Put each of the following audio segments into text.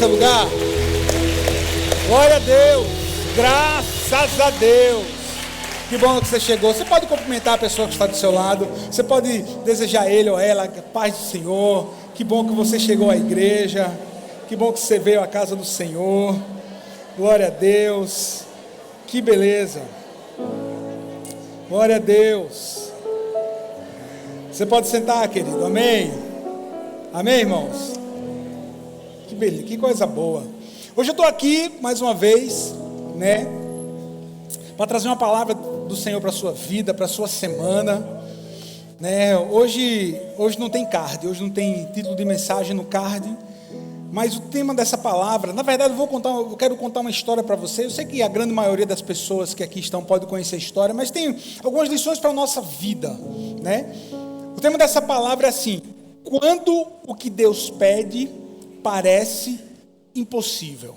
seu lugar? Glória a Deus, graças a Deus. Que bom que você chegou. Você pode cumprimentar a pessoa que está do seu lado. Você pode desejar a ele ou ela a paz do Senhor. Que bom que você chegou à igreja. Que bom que você veio à casa do Senhor. Glória a Deus. Que beleza. Glória a Deus. Você pode sentar, querido. Amém. Amém, irmãos. Que beleza, que coisa boa. Hoje eu estou aqui mais uma vez, né, para trazer uma palavra do Senhor para a sua vida, para a sua semana, né? Hoje não tem card, hoje não tem título de mensagem no card, mas o tema dessa palavra, na verdade eu quero contar uma história para você. Eu sei que a grande maioria das pessoas que aqui estão pode conhecer a história, mas tem algumas lições para a nossa vida, né? O tema dessa palavra é assim: quando o que Deus pede parece impossível.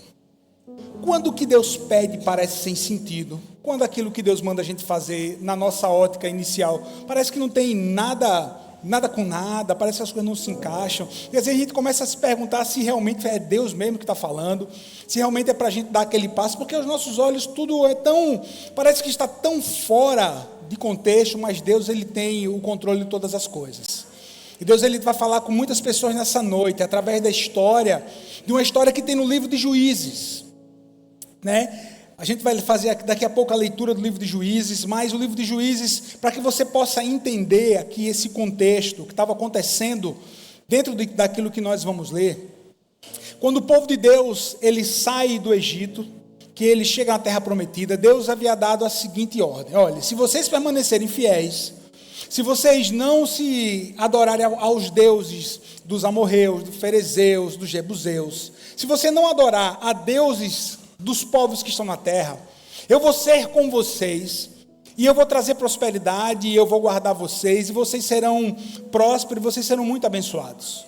Quando o que Deus pede parece sem sentido. Quando aquilo que Deus manda a gente fazer na nossa ótica inicial parece que não tem nada com nada, parece que as coisas não se encaixam. E às vezes a gente começa a se perguntar se realmente é Deus mesmo que está falando, se realmente é para a gente dar aquele passo, porque aos nossos olhos tudo parece que está tão fora de contexto, mas Deus, ele tem o controle de todas as coisas. E Deus, ele vai falar com muitas pessoas nessa noite, através da história, de uma história que tem no livro de Juízes, né? A gente vai fazer daqui a pouco a leitura do livro de Juízes, mas o livro de Juízes, para que você possa entender aqui esse contexto que estava acontecendo dentro daquilo que nós vamos ler. Quando o povo de Deus, ele sai do Egito, que ele chega na terra prometida, Deus havia dado a seguinte ordem: olha, se vocês permanecerem fiéis, se vocês não se adorarem aos deuses dos amorreus, dos ferezeus, dos jebuseus, se você não adorar a deuses dos povos que estão na terra, eu vou ser com vocês, e eu vou trazer prosperidade, e eu vou guardar vocês, e vocês serão prósperos, e vocês serão muito abençoados.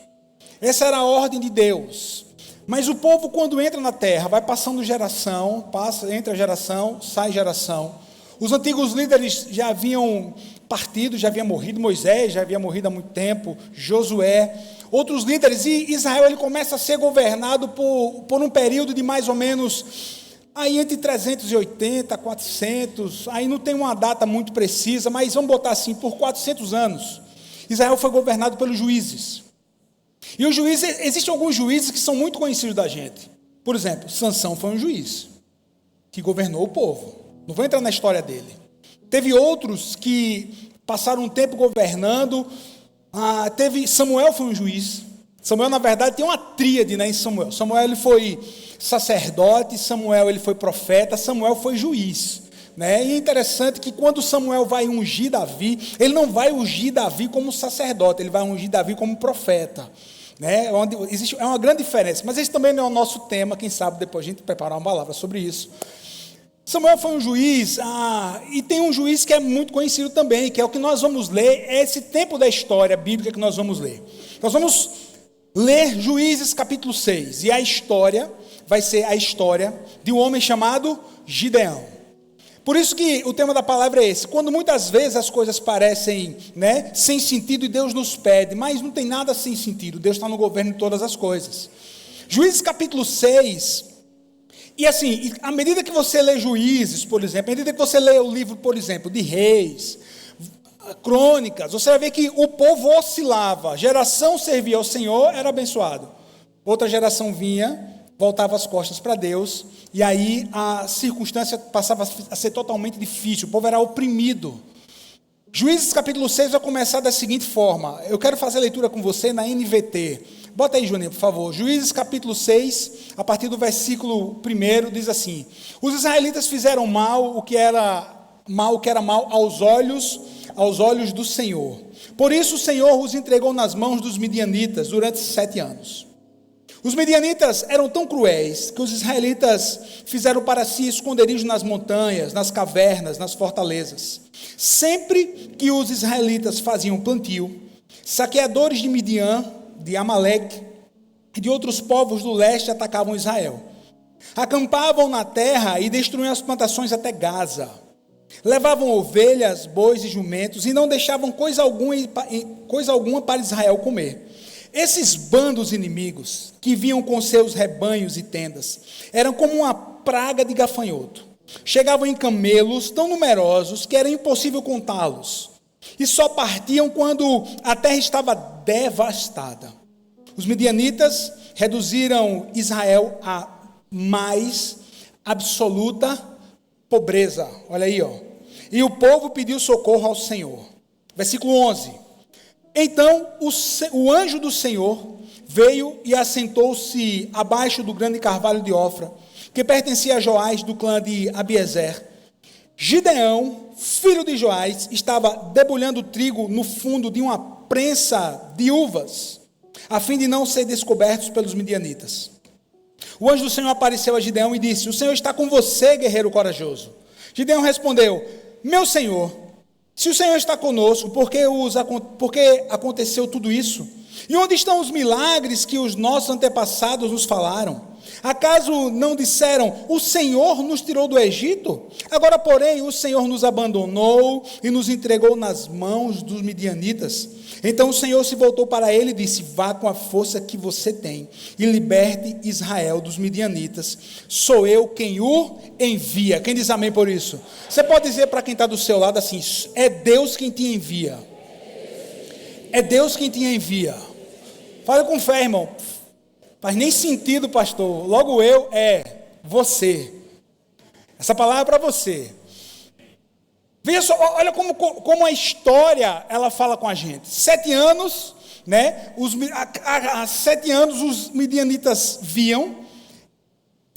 Essa era a ordem de Deus. Mas o povo, quando entra na terra, vai passando geração, entra geração, sai geração. Os antigos líderes já haviam partido, já havia morrido. Moisés já havia morrido há muito tempo, Josué, outros líderes, e Israel, ele começa a ser governado por um período de mais ou menos aí entre 380 a 400, aí não tem uma data muito precisa, mas vamos botar assim, por 400 anos Israel foi governado pelos juízes. E os juízes, existem alguns juízes que são muito conhecidos da gente. Por exemplo, Sansão foi um juiz que governou o povo. Não vou entrar na história dele. Teve outros que passaram um tempo governando. Samuel foi um juiz. Samuel, na verdade, tem uma tríade, né, em Samuel. Samuel, ele foi sacerdote, Samuel, ele foi profeta, Samuel foi juiz, né? E é interessante que quando Samuel vai ungir Davi, ele não vai ungir Davi como sacerdote, ele vai ungir Davi como profeta, né? É uma grande diferença, mas esse também não é o nosso tema. Quem sabe depois a gente preparar uma palavra sobre isso. Samuel foi um juiz, e tem um juiz que é muito conhecido também, que é o que nós vamos ler, é esse tempo da história bíblica que nós vamos ler. Nós vamos ler Juízes capítulo 6, e a história vai ser a história de um homem chamado Gideão. Por isso que o tema da palavra é esse: quando muitas vezes as coisas parecem, né, sem sentido, e Deus nos pede, mas não tem nada sem sentido, Deus está no governo de todas as coisas. Juízes capítulo 6, e assim, à medida que você lê Juízes, por exemplo, à medida que você lê o livro, por exemplo, de Reis, Crônicas, você vai ver que o povo oscilava. Geração servia ao Senhor, era abençoado. Outra geração vinha, voltava as costas para Deus, e aí a circunstância passava a ser totalmente difícil, o povo era oprimido. Juízes capítulo 6 vai começar da seguinte forma. Eu quero fazer a leitura com você na NVT. Bota aí, Juninho, por favor. Juízes capítulo 6, a partir do versículo 1, diz assim: os israelitas fizeram mal o que era mal aos olhos do Senhor. Por isso o Senhor os entregou nas mãos dos midianitas durante 7 anos. Os midianitas eram tão cruéis que os israelitas fizeram para si esconderijo nas montanhas, nas cavernas, nas fortalezas. Sempre que os israelitas faziam plantio, saqueadores de Midian, de Amaleque e de outros povos do leste atacavam Israel. Acampavam na terra e destruíam as plantações até Gaza. Levavam ovelhas, bois e jumentos e não deixavam coisa alguma para Israel comer. Esses bandos inimigos que vinham com seus rebanhos e tendas eram como uma praga de gafanhoto. Chegavam em camelos tão numerosos que era impossível contá-los. E só partiam quando a terra estava devastada. Os midianitas reduziram Israel a mais absoluta pobreza. Olha aí, ó. E o povo pediu socorro ao Senhor. Versículo 11. Então o anjo do Senhor veio e assentou-se abaixo do grande carvalho de Ofra, que pertencia a Joás do clã de Abiezer. Gideão, filho de Joás, estava debulhando trigo no fundo de uma prensa de uvas, a fim de não ser descobertos pelos midianitas. O anjo do Senhor apareceu a Gideão e disse: o Senhor está com você, guerreiro corajoso. Gideão respondeu: meu Senhor, se o Senhor está conosco, por que aconteceu tudo isso? E onde estão os milagres que os nossos antepassados nos falaram? Acaso não disseram: o Senhor nos tirou do Egito? Agora, porém, o Senhor nos abandonou e nos entregou nas mãos dos midianitas. Então o Senhor se voltou para ele e disse: vá com a força que você tem e liberte Israel dos midianitas. Sou eu quem o envia. Quem diz amém por isso? Você pode dizer para quem está do seu lado assim: é Deus quem te envia. É Deus quem te envia. Fala com fé, irmão. Faz nem sentido, pastor. Logo eu, você. Essa palavra é para você. Veja só, olha como a história, ela fala com a gente. 7 anos, né? Há 7 anos os midianitas viam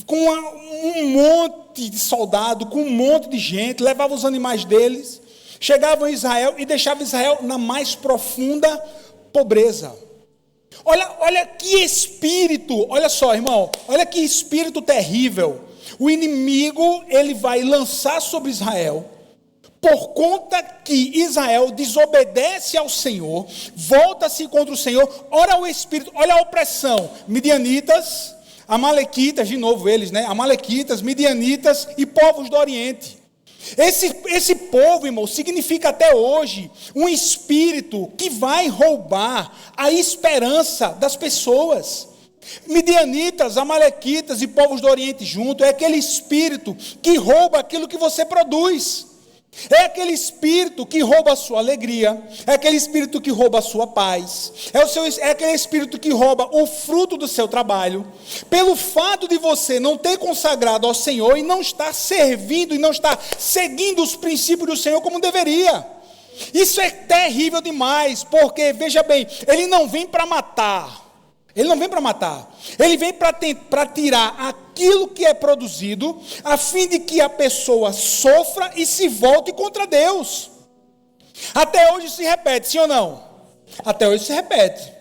com um monte de soldado, com um monte de gente, levavam os animais deles, chegavam em Israel e deixavam Israel na mais profunda pobreza. Olha que espírito, olha só, irmão, olha que espírito terrível. O inimigo, ele vai lançar sobre Israel, por conta que Israel desobedece ao Senhor, volta-se contra o Senhor. Olha o espírito, olha a opressão. Midianitas, amalequitas, de novo eles, né? Amalequitas, midianitas e povos do Oriente. Esse povo, irmão, significa até hoje um espírito que vai roubar a esperança das pessoas. Midianitas, amalequitas e povos do Oriente junto, é aquele espírito que rouba aquilo que você produz. É aquele espírito que rouba a sua alegria, é aquele espírito que rouba a sua paz, é aquele espírito que rouba o fruto do seu trabalho, pelo fato de você não ter consagrado ao Senhor e não estar servindo e não estar seguindo os princípios do Senhor como deveria. Isso é terrível demais, porque, veja bem, ele não vem para matar. Ele não vem para matar, ele vem para tirar aquilo que é produzido, a fim de que a pessoa sofra e se volte contra Deus. Até hoje se repete, sim ou não? Até hoje se repete.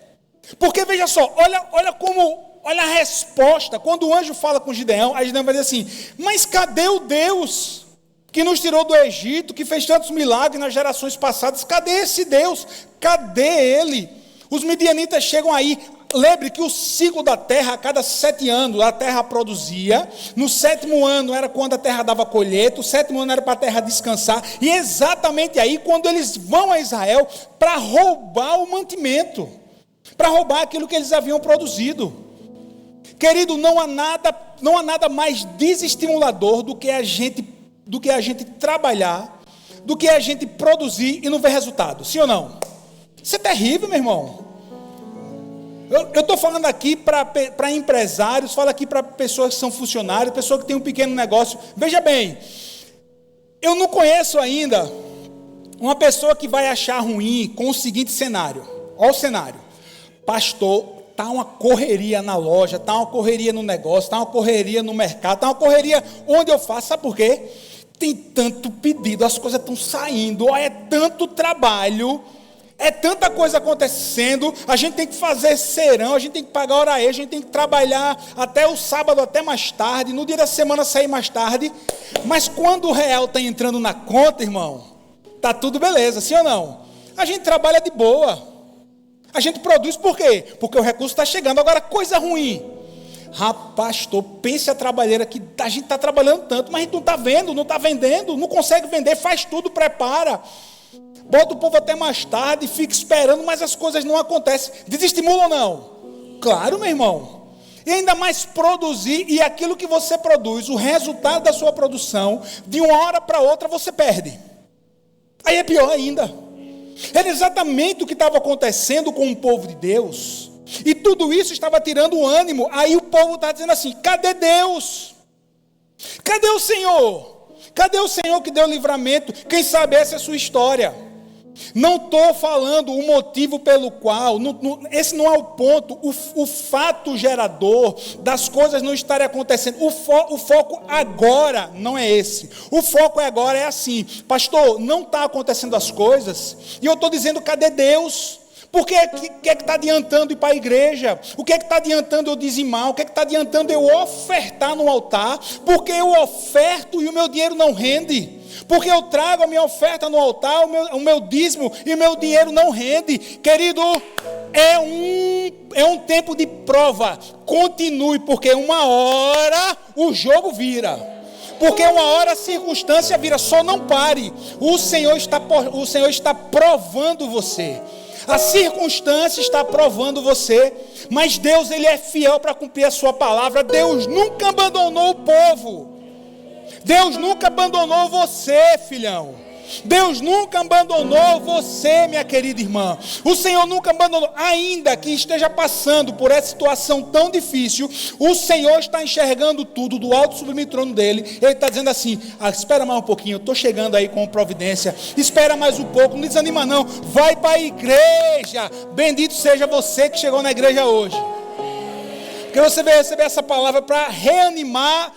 Porque veja só, olha a resposta, quando o anjo fala com Gideão, aí Gideão vai dizer assim: mas cadê o Deus que nos tirou do Egito, que fez tantos milagres nas gerações passadas? Cadê esse Deus? Cadê ele? Os midianitas chegam aí. Lembre que o ciclo da terra, a cada 7 anos, a terra produzia. No 7º ano era quando a terra dava colheita. O 7º ano era para a terra descansar. E exatamente aí, quando eles vão a Israel para roubar o mantimento, para roubar aquilo que eles haviam produzido. Querido, não há nada mais desestimulador do que a gente trabalhar, do que a gente produzir e não ver resultado. Sim ou não? Isso é terrível, meu irmão. Eu estou falando aqui para empresários, falo aqui para pessoas que são funcionários, pessoas que têm um pequeno negócio. Veja bem, eu não conheço ainda uma pessoa que vai achar ruim com o seguinte cenário. Olha o cenário. Pastor, está uma correria na loja, está uma correria no negócio, está uma correria no mercado, está uma correria onde eu faço. Sabe por quê? Tem tanto pedido, as coisas estão saindo, é tanto trabalho. É tanta coisa acontecendo, a gente tem que fazer serão, a gente tem que pagar hora extra, a gente tem que trabalhar até o sábado, até mais tarde, no dia da semana sair mais tarde. Mas quando o real está entrando na conta, irmão, está tudo beleza, sim ou não? A gente trabalha de boa, a gente produz por quê? Porque o recurso está chegando. Agora, coisa ruim. Rapaz, pastor, pense a trabalheira que a gente está trabalhando tanto, mas a gente não está vendo, não está vendendo, não consegue vender, faz tudo, prepara. bota o povo até mais tarde, fica esperando, mas as coisas não acontecem. Desestimula ou não? Claro, meu irmão. E ainda mais produzir, e aquilo que você produz, o resultado da sua produção, de uma hora para outra você perde. Aí é pior ainda. Era exatamente o que estava acontecendo com o povo de Deus. E tudo isso estava tirando o ânimo. Aí o povo está dizendo assim: cadê Deus? Cadê o Senhor? Cadê o Senhor que deu o livramento? Quem sabe essa é a sua história. Não estou falando o motivo pelo qual, esse não é o ponto, o fato gerador das coisas não estarem acontecendo. O foco agora não é esse. O foco agora é assim: pastor, não está acontecendo as coisas, e eu estou dizendo, cadê Deus? Por que está adiantando ir para a igreja? O que está adiantando eu dizimar? O que está adiantando eu ofertar no altar? Porque eu oferto e o meu dinheiro não rende. Porque eu trago a minha oferta no altar, o meu dízimo, e o meu dinheiro não rende. Querido, é um tempo de prova. Continue, porque uma hora o jogo vira. Porque uma hora a circunstância vira. Só não pare. O Senhor está provando você. A circunstância está provando você, mas Deus, Ele é fiel para cumprir a sua palavra. Deus nunca abandonou o povo. Deus nunca abandonou você, filhão. Deus nunca abandonou você, minha querida irmã. O Senhor nunca abandonou. Ainda que esteja passando por essa situação tão difícil, o Senhor está enxergando tudo do alto sublime trono dele. Ele está dizendo assim: espera mais um pouquinho, eu estou chegando aí com providência. Espera mais um pouco, não desanima não. Vai para a igreja. Bendito seja você que chegou na igreja hoje. Porque você vai receber essa palavra para reanimar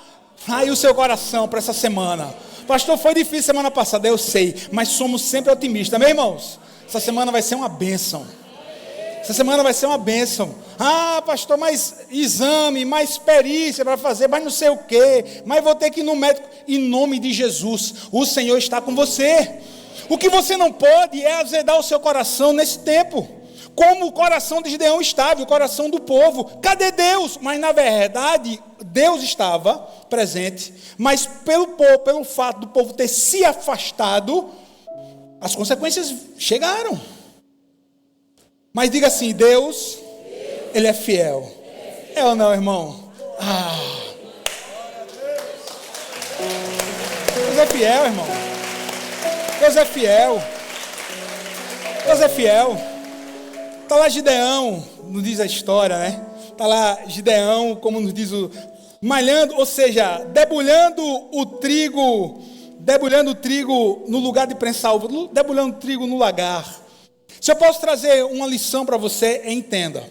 aí o seu coração para essa semana. Pastor, foi difícil semana passada, eu sei, mas somos sempre otimistas, meus irmãos. Essa semana vai ser uma bênção. Essa semana vai ser uma bênção. Pastor, mais exame, mais perícia para fazer, mas não sei o quê, mas vou ter que ir no médico. Em nome de Jesus, o Senhor está com você. O que você não pode é azedar o seu coração nesse tempo, como o coração de Gideão estava, o coração do povo. Cadê Deus? Mas na verdade, Deus estava presente, mas pelo fato do povo ter se afastado, as consequências chegaram. Mas diga assim: Deus, Ele é fiel. É ou não, irmão? Deus é fiel, irmão. Deus é fiel. Deus é fiel. Está lá Gideão, nos diz a história, né? Está lá Gideão, como nos diz malhando, ou seja, debulhando o trigo no lugar de prensar uva, debulhando o trigo no lagar. Se eu posso trazer uma lição para você, entenda.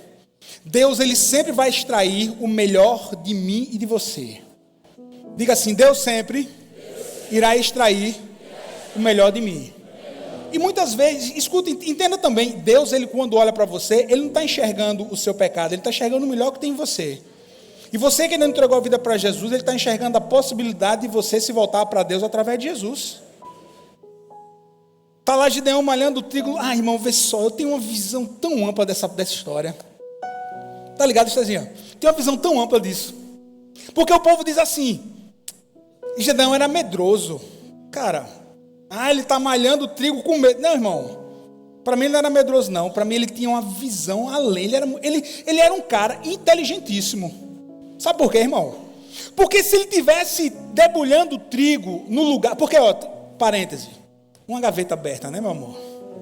Deus, Ele sempre vai extrair o melhor de mim e de você. Diga assim: Deus sempre irá extrair o melhor de mim. E muitas vezes, escuta, entenda também, Deus, Ele quando olha para você, Ele não está enxergando o seu pecado, Ele está enxergando o melhor que tem em você. E você que ainda não entregou a vida para Jesus, Ele está enxergando a possibilidade de você se voltar para Deus através de Jesus. Está lá Gideão malhando o trigo. Irmão, vê só, eu tenho uma visão tão ampla dessa história. Está ligado, Estezinha? Tem uma visão tão ampla disso. Porque o povo diz assim: Gideão era medroso. Cara, ele está malhando o trigo com medo. Não, irmão, para mim ele não era medroso não. Para mim ele tinha uma visão além. Ele era um cara inteligentíssimo. Sabe por quê, irmão? Porque se ele tivesse debulhando o trigo no lugar... Porque, parêntese, uma gaveta aberta, né, meu amor?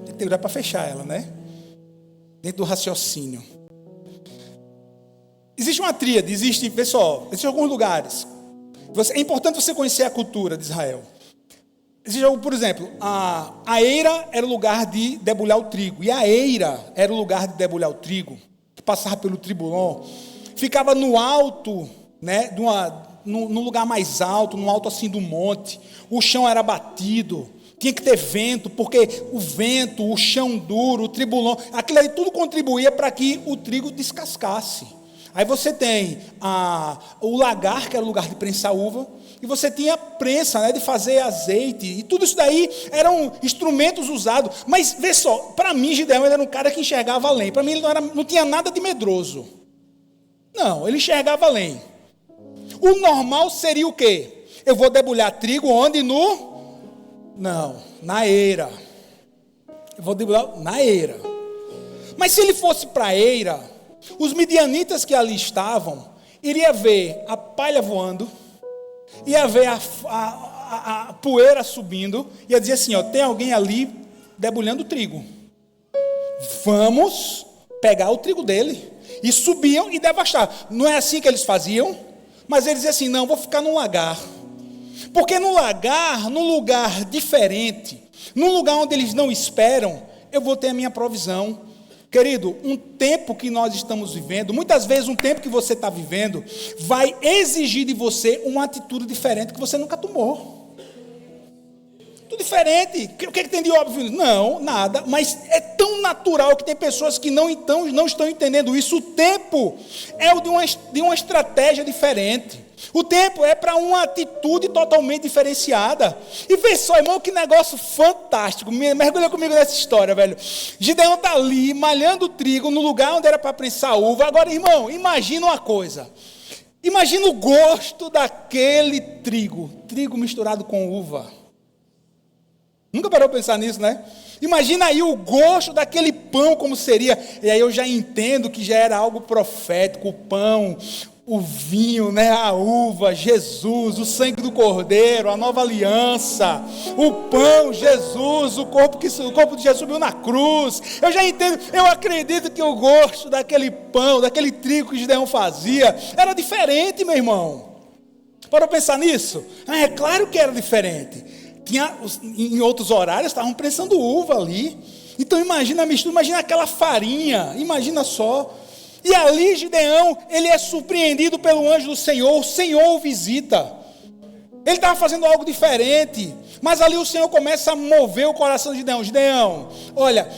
Tem que ter lugar para fechar ela, né? Dentro do raciocínio. Existe uma tríade, pessoal, existem alguns lugares. É importante você conhecer a cultura de Israel. Existe, por exemplo, a eira era o lugar de debulhar o trigo. E a eira era o lugar de debulhar o trigo, que passava pelo tribulon. Ficava no alto, né, no lugar mais alto, no alto assim do monte. O chão era batido, tinha que ter vento, porque o vento, o chão duro, o tribulon, aquilo ali tudo contribuía para que o trigo descascasse. Aí você tem o lagar, que era o lugar de prensar uva, e você tinha a prensa, né, de fazer azeite, e tudo isso daí eram instrumentos usados. Mas, vê só, para mim, Gideão era um cara que enxergava além. Para mim, ele não tinha nada de medroso. Não, ele enxergava além. O normal seria o quê? Eu vou debulhar trigo onde? Não, na eira. Eu vou debular na eira. Mas se ele fosse para a eira, os midianitas que ali estavam, iria ver a palha voando, ia ver a poeira subindo, ia dizer assim, ó, tem alguém ali debulhando trigo. Vamos pegar o trigo dele. E subiam e devastavam. Não é assim que eles faziam? Mas eles diziam assim, não, vou ficar num lagar. Porque no lagar, num lugar diferente, num lugar onde eles não esperam, eu vou ter a minha provisão. Querido, um tempo que nós estamos vivendo, muitas vezes um tempo que você está vivendo, vai exigir de você uma atitude diferente que você nunca tomou. Tudo diferente. O que tem de óbvio? Não, nada. Mas é tão natural que tem pessoas que não estão entendendo isso. O tempo é o de uma estratégia diferente. O tempo é para uma atitude totalmente diferenciada. E vê só, irmão, que negócio fantástico. Mergulha comigo nessa história, velho. Gideão está ali, malhando o trigo, no lugar onde era para prensar uva. Agora, irmão, imagina uma coisa. Imagina o gosto daquele trigo. Trigo misturado com uva. Nunca parou para pensar nisso, né? Imagina aí o gosto daquele pão como seria. E aí eu já entendo que já era algo profético. O pão, o vinho, né? A uva, Jesus, o sangue do Cordeiro, a nova aliança. O pão, Jesus, o corpo de Jesus subiu na cruz. Eu já entendo, eu acredito que o gosto daquele pão, daquele trigo que Gideão fazia, era diferente, meu irmão. Parou para pensar nisso? É claro que era diferente. Em outros horários estavam prensando uva ali. Então imagina a mistura, imagina aquela farinha, imagina só. E ali Gideão, ele é surpreendido pelo anjo do Senhor, o Senhor o visita. Ele estava fazendo algo diferente, mas ali o Senhor começa a mover o coração de Gideão. Gideão, olha,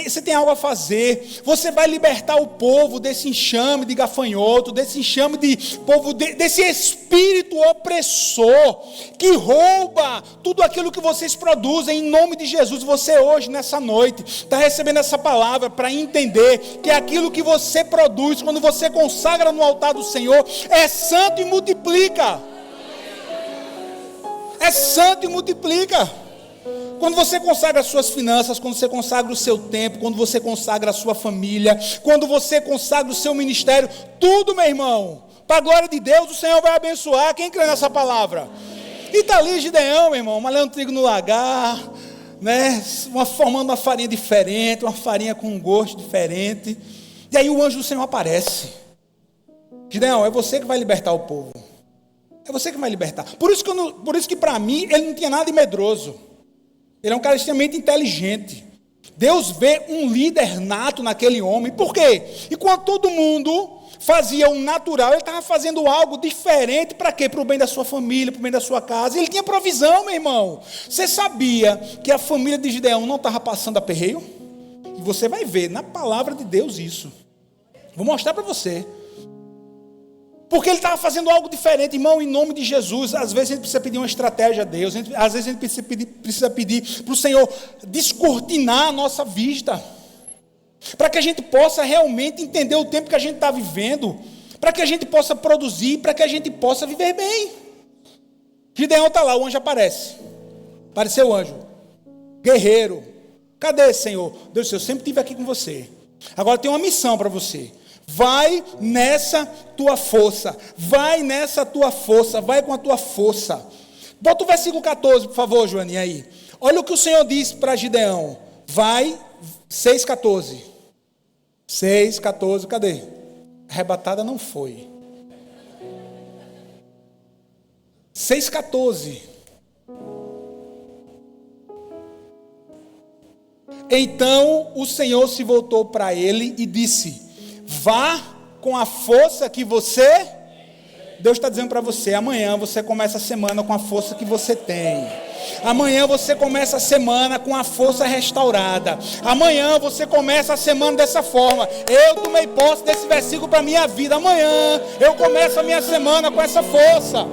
você tem algo a fazer, você vai libertar o povo desse enxame de gafanhoto, desse enxame de povo, desse espírito opressor, que rouba tudo aquilo que vocês produzem, em nome de Jesus. Você hoje, nessa noite, está recebendo essa palavra para entender que aquilo que você produz, quando você consagra no altar do Senhor, é santo e multiplica. É santo e multiplica. Quando você consagra as suas finanças, quando você consagra o seu tempo, quando você consagra a sua família, quando você consagra o seu ministério, tudo, meu irmão, para a glória de Deus, o Senhor vai abençoar. Quem crê nessa palavra? E está ali Gideão, meu irmão, malhando trigo no lagar, né, formando uma farinha diferente, uma farinha com um gosto diferente. E aí o anjo do Senhor aparece. Gideão, é você que vai libertar o povo. É você que vai libertar. Por isso que para mim, ele não tinha nada de medroso. Ele é um cara extremamente inteligente. Deus vê um líder nato naquele homem. Por quê? Enquanto todo mundo fazia o natural, ele estava fazendo algo diferente. Para quê? Para o bem da sua família, para o bem da sua casa. Ele tinha provisão, meu irmão. Você sabia que a família de Gideão não estava passando aperreio? E você vai ver na palavra de Deus isso. Vou mostrar para você. Porque ele estava fazendo algo diferente, irmão, em nome de Jesus. Às vezes a gente precisa pedir uma estratégia a Deus. Às vezes a gente precisa pedir para o Senhor descortinar a nossa vista. Para que a gente possa realmente entender o tempo que a gente está vivendo. Para que a gente possa produzir, para que a gente possa viver bem. Gideão está lá, o anjo aparece. Apareceu o anjo. Guerreiro. Cadê, Senhor? Deus, eu sempre estive aqui com você. Agora tem uma missão para você. Vai nessa tua força, vai nessa tua força, vai com a tua força. Bota o versículo 14, por favor, Joaninha, aí. Olha o que o Senhor disse para Gideão. Vai, 6,14. 6,14, cadê? Arrebatada não foi. 6,14. Então o Senhor se voltou para ele e disse: vá com a força que você... Deus está dizendo para você, amanhã você começa a semana com a força que você tem. Amanhã você começa a semana com a força restaurada. Amanhã você começa a semana dessa forma. Eu tomei posse desse versículo para a minha vida. Amanhã eu começo a minha semana com essa força.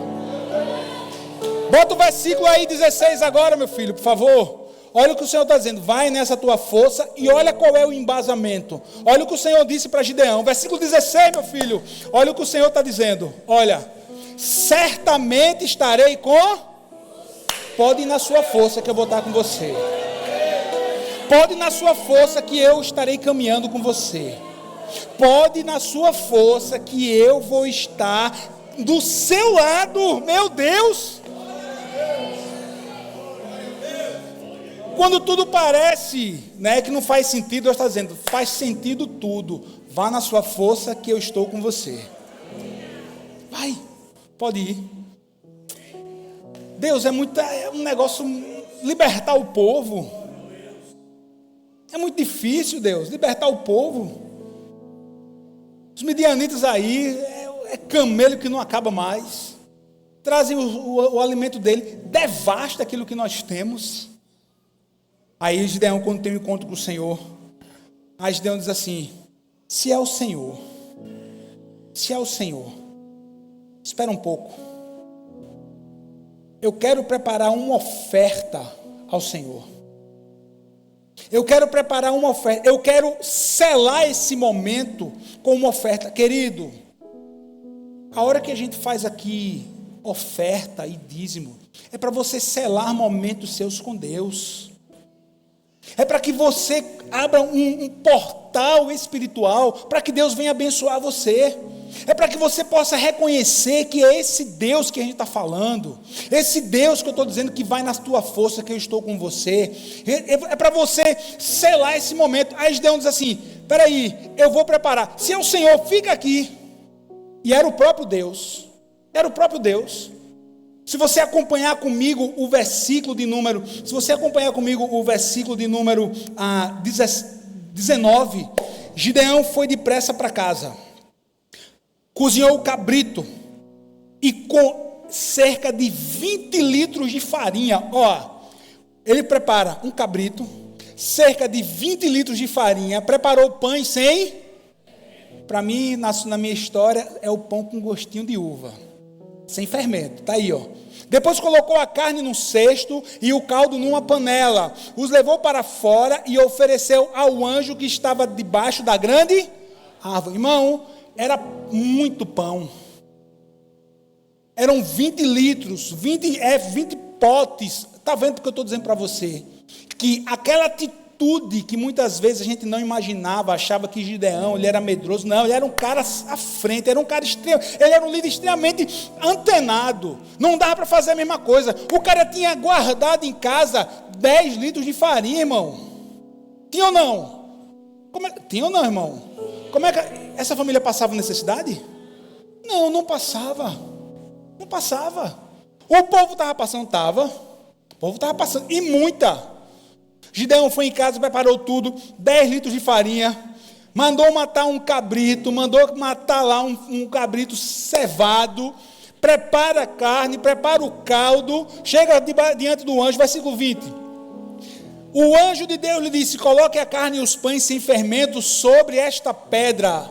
Bota o versículo aí 16 agora, meu filho, por favor. Olha o que o Senhor está dizendo, vai nessa tua força e olha qual é o embasamento. Olha o que o Senhor disse para Gideão, versículo 16, meu filho. Olha o que o Senhor está dizendo, olha, certamente estarei com... Pode ir na sua força que eu vou estar com você. Pode ir na sua força que eu estarei caminhando com você. Pode ir na sua força que eu vou estar do seu lado. Meu Deus! Quando tudo parece, né, que não faz sentido, Deus está dizendo, faz sentido tudo. Vá na sua força que eu estou com você. Vai, pode ir. Deus, é um negócio, libertar o povo. É muito difícil, Deus, libertar o povo. Os midianitas aí, é camelo que não acaba mais. Trazem o alimento dele, devasta aquilo que nós temos. Aí Gideão, quando tem um encontro com o Senhor, aí Gideão diz assim, se é o Senhor, espera um pouco. Eu quero preparar uma oferta ao Senhor. Eu quero preparar uma oferta. Eu quero selar esse momento com uma oferta. Querido, a hora que a gente faz aqui oferta e dízimo, é para você selar momentos seus com Deus. É para que você abra um portal espiritual, para que Deus venha abençoar você. É para que você possa reconhecer que é esse Deus que a gente está falando, esse Deus que eu estou dizendo que vai na tua força, que eu estou com você. É para você selar esse momento. Aí Gideão diz assim, espera aí, eu vou preparar. Se é o Senhor, fica aqui. E era o próprio Deus. Se você acompanhar comigo o versículo de número, 19, Gideão foi depressa para casa. Cozinhou o cabrito e com cerca de 20 litros de farinha, ele prepara um cabrito, cerca de 20 litros de farinha, preparou pães sem, para mim, na minha história, é o pão com gostinho de uva, sem fermento, está aí, Depois colocou a carne num cesto e o caldo numa panela, os levou para fora e ofereceu ao anjo que estava debaixo da grande árvore. Irmão, era muito pão, eram 20 litros, 20 potes, está vendo o que eu estou dizendo para você? Que aquela atitude que muitas vezes a gente não imaginava, achava que Gideão, ele era medroso, não, ele era um cara à frente, ele era um líder extremamente antenado, não dava para fazer a mesma coisa, o cara tinha guardado em casa 10 litros de farinha, irmão, tinha ou não? Tinha ou não, irmão? Como é que essa família passava necessidade? Não passava. O povo estava passando, e muita. Gideão foi em casa, preparou tudo, 10 litros de farinha, mandou matar um cabrito, mandou matar lá um cabrito cevado, prepara a carne, prepara o caldo, chega diante do anjo, versículo 20. O anjo de Deus lhe disse, coloque a carne e os pães sem fermento sobre esta pedra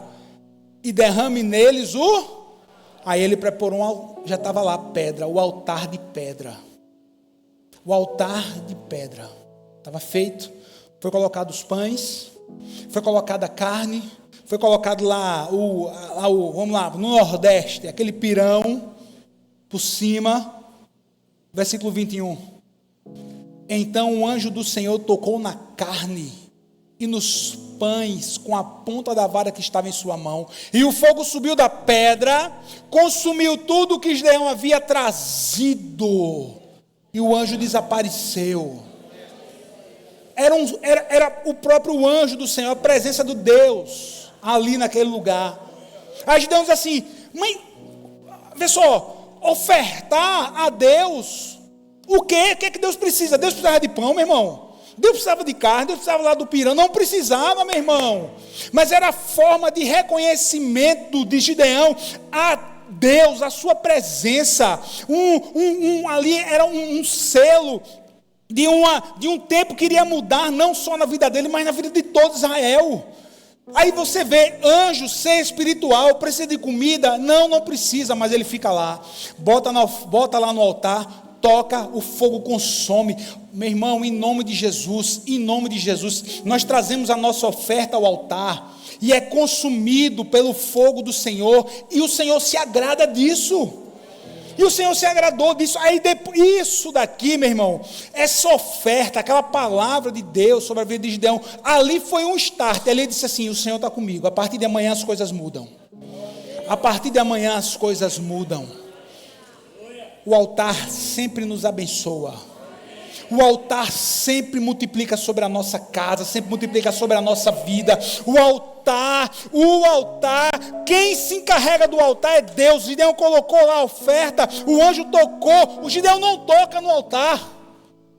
e derrame neles Aí ele preparou, já estava lá a pedra, o altar de pedra. Estava feito, foi colocado os pães, foi colocada a carne, foi colocado lá vamos lá, no Nordeste, aquele pirão por cima, versículo 21. Então o anjo do Senhor tocou na carne e nos pães com a ponta da vara que estava em sua mão, e o fogo subiu da pedra, consumiu tudo o que Gideão havia trazido, e o anjo desapareceu. Era o próprio anjo do Senhor, a presença do Deus ali naquele lugar. Aí Gideão diz assim, mãe, vê só, ofertar a Deus, o quê? O que é que Deus precisa? Deus precisava de pão, meu irmão. Deus precisava de carne, Deus precisava lá do pirão, não precisava, meu irmão. Mas era a forma de reconhecimento de Gideão a Deus, a sua presença. Ali era um selo de um tempo que iria mudar, não só na vida dele, mas na vida de todo Israel. Aí você vê, anjo, ser espiritual, precisa de comida? Não precisa, mas ele fica lá, bota lá no altar, toca, o fogo consome. Meu irmão, em nome de Jesus, nós trazemos a nossa oferta ao altar, e é consumido pelo fogo do Senhor, e o Senhor se agrada disso. E o Senhor se agradou disso. Aí isso daqui, meu irmão, essa oferta, aquela palavra de Deus sobre a vida de Gideão, ali foi um start. Ali ele disse assim: o Senhor está comigo, a partir de amanhã as coisas mudam. A partir de amanhã as coisas mudam. O altar sempre nos abençoa. O altar sempre multiplica sobre a nossa casa, sempre multiplica sobre a nossa vida. O altar, quem se encarrega do altar é Deus. O Gideão colocou lá a oferta, o anjo tocou. O Gideão não toca no altar,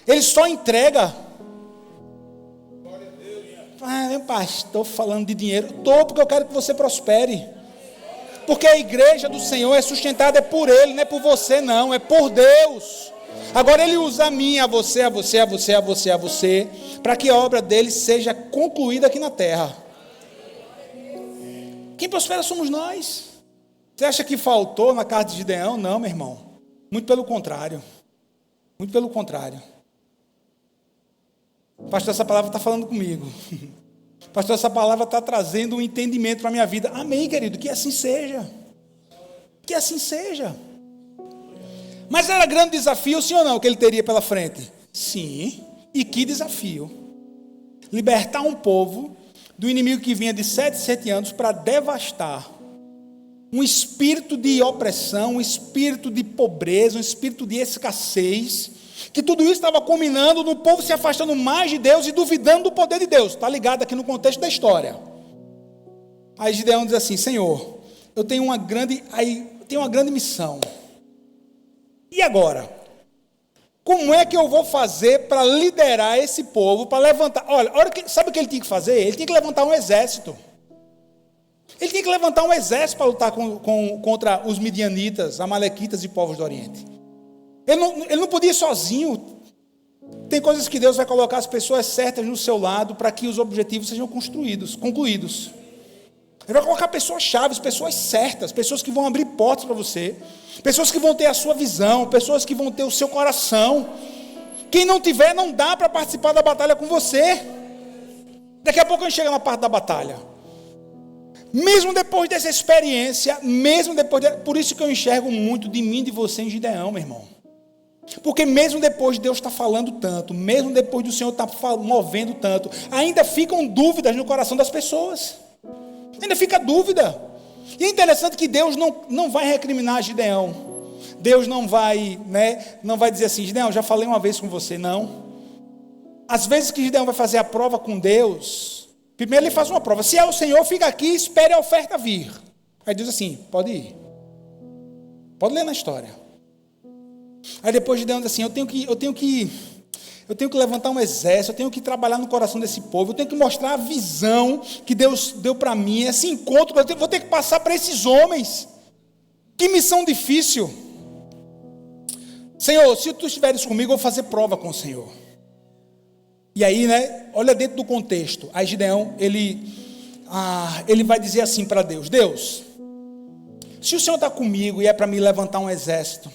ele só entrega. Meu pastor falando de dinheiro, estou porque eu quero que você prospere. Porque a igreja do Senhor é sustentada por Ele, não é por você não, é por Deus. Agora Ele usa a mim, a você, para que a obra dele seja concluída aqui na terra. Quem prospera somos nós. Você acha que faltou na casa de Gideão? Não, meu irmão. Muito pelo contrário. Muito pelo contrário. Pastor, essa palavra está falando comigo. Pastor, essa palavra está trazendo um entendimento para a minha vida. Amém, querido, que assim seja. Que assim seja. Mas era grande desafio, sim ou não, que ele teria pela frente? Sim, e que desafio. Libertar um povo do inimigo que vinha de 7 anos para devastar. Um espírito de opressão, um espírito de pobreza, um espírito de escassez, que tudo isso estava culminando no povo se afastando mais de Deus e duvidando do poder de Deus. Está ligado aqui no contexto da história. Aí Gideão diz assim: Senhor, eu tenho uma grande missão. E agora? Como é que eu vou fazer para liderar esse povo, para levantar? Olha, sabe o que ele tinha que fazer? Ele tinha que levantar um exército. Ele tinha que levantar um exército para lutar contra os midianitas, amalequitas e povos do Oriente. Ele não podia ir sozinho. Tem coisas que Deus vai colocar as pessoas certas no seu lado para que os objetivos sejam concluídos. Ele vai colocar pessoas chaves, pessoas certas, pessoas que vão abrir portas para você, pessoas que vão ter a sua visão, pessoas que vão ter o seu coração. Quem não tiver, não dá para participar da batalha com você. Daqui a pouco a gente chega na parte da batalha. Mesmo depois dessa experiência, por isso que eu enxergo muito de mim e de você em Gideão, meu irmão. Porque mesmo depois de Deus estar falando tanto, mesmo depois do Senhor estar movendo tanto, ainda ficam dúvidas no coração das pessoas. Ainda fica dúvida. E é interessante que Deus não vai recriminar Gideão. Deus não vai dizer assim: Gideão, já falei uma vez com você. Não. Às vezes que Gideão vai fazer a prova com Deus, primeiro ele faz uma prova. Se é o Senhor, fica aqui e espere a oferta vir. Aí diz assim: pode ir. Pode ler na história. Aí depois Gideão diz assim: eu tenho que levantar um exército, eu tenho que trabalhar no coração desse povo, eu tenho que mostrar a visão que Deus deu para mim, esse encontro, eu vou ter que passar para esses homens. Que missão difícil. Senhor, se tu estiveres comigo, eu vou fazer prova com o Senhor. E aí, olha dentro do contexto. Aí Gideão, ele vai dizer assim para Deus: Deus, se o Senhor está comigo e é para me levantar um exército,